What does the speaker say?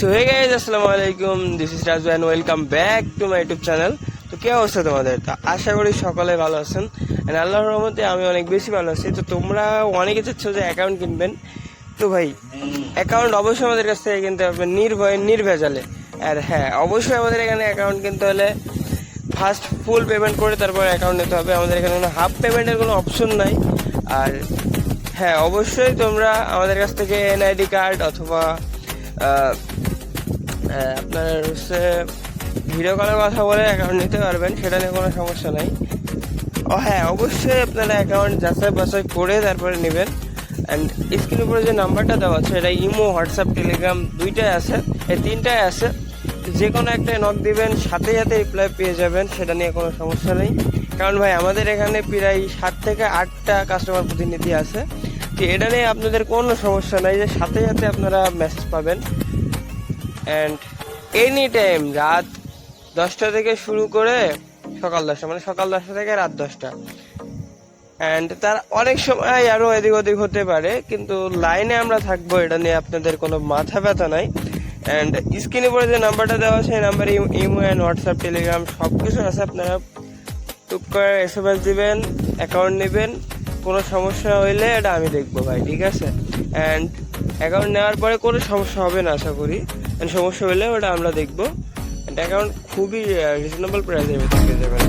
So hey guys, আসসালামু আলাইকুম। This is Raju and welcome back to my YouTube channel. তো কি অবস্থা তোমাদের? তো আশা করি সকলে ভালো আছেন এন্ড আল্লাহর রহমতে আমি অনেক বেশি ভালো আছি। তো তোমরা অনেকে চাচ্ছ যে অ্যাকাউন্ট কিনবেন, তো ভাই অ্যাকাউন্ট অবশ্যই আমাদের কাছ থেকে কিনতে হবে নির্ভয়ে নির্ভেজালে। আর হ্যাঁ, অবশ্যই আমাদের এখানে অ্যাকাউন্ট কিনতে হলে ফার্স্ট ফুল পেমেন্ট করে তারপর অ্যাকাউন্ট নিতে হবে। আমাদের এখানে কোনো হাফ পেমেন্টের কোনো অপশন নাই। আর হ্যাঁ, অবশ্যই তোমরা আমাদের কাছ থেকে এনআইডি কার্ড অথবা আপনার হচ্ছে ভিডিও কলের কথা বলে অ্যাকাউন্ট নিতে পারবেন, সেটা নিয়ে কোনো সমস্যা নাই। ও হ্যাঁ, অবশ্যই আপনারা অ্যাকাউন্ট যাচাই বাছাই করে তারপরে নেবেন। অ্যান্ড স্ক্রিনের উপরে যে নাম্বারটা দেওয়া আছে এটা ইমো, হোয়াটসঅ্যাপ, টেলিগ্রাম দুইটাই আছে, এই তিনটাই আছে। যে কোনো একটাই নক দিবেন, সাথে সাথে রিপ্লাই পেয়ে যাবেন, সেটা নিয়ে কোনো সমস্যা নেই। কারণ ভাই আমাদের এখানে প্রায় 7 থেকে 8টা কাস্টমার প্রতিনিধি আছে, তো এটা নিয়ে আপনাদের কোনো সমস্যা নাই যে সাথে সাথে আপনারা মেসেজ পাবেন। অ্যান্ড এনি টাইম রাত 10টা থেকে শুরু করে সকাল 10টা, মানে সকাল 10টা থেকে রাত 10টা। অ্যান্ড তার অনেক সময় আরও এদিক ওদিক হতে পারে, কিন্তু লাইনে আমরা থাকবো, এটা নিয়ে আপনাদের কোনো মাথা ব্যথা নাই। অ্যান্ড স্ক্রিনের উপরে যে নাম্বারটা দেওয়া আছে এই নাম্বারে ইমো অ্যান্ড হোয়াটসঅ্যাপ, টেলিগ্রাম সব কিছু আছে। আপনারা টুক করে এসএমএস দিবেন, অ্যাকাউন্ট নেবেন। কোনো সমস্যা হইলে এটা আমি দেখবো ভাই, ঠিক আছে? অ্যান্ড অ্যাকাউন্ট নেওয়ার পরে কোনো সমস্যা হবে না আশা করি। অ্যান্ড সমস্যা হলে ওটা আমরা দেখবো। অ্যান্ড অ্যাকাউন্ট খুবই রিজনেবল প্রাইসে পেয়ে যাবেন।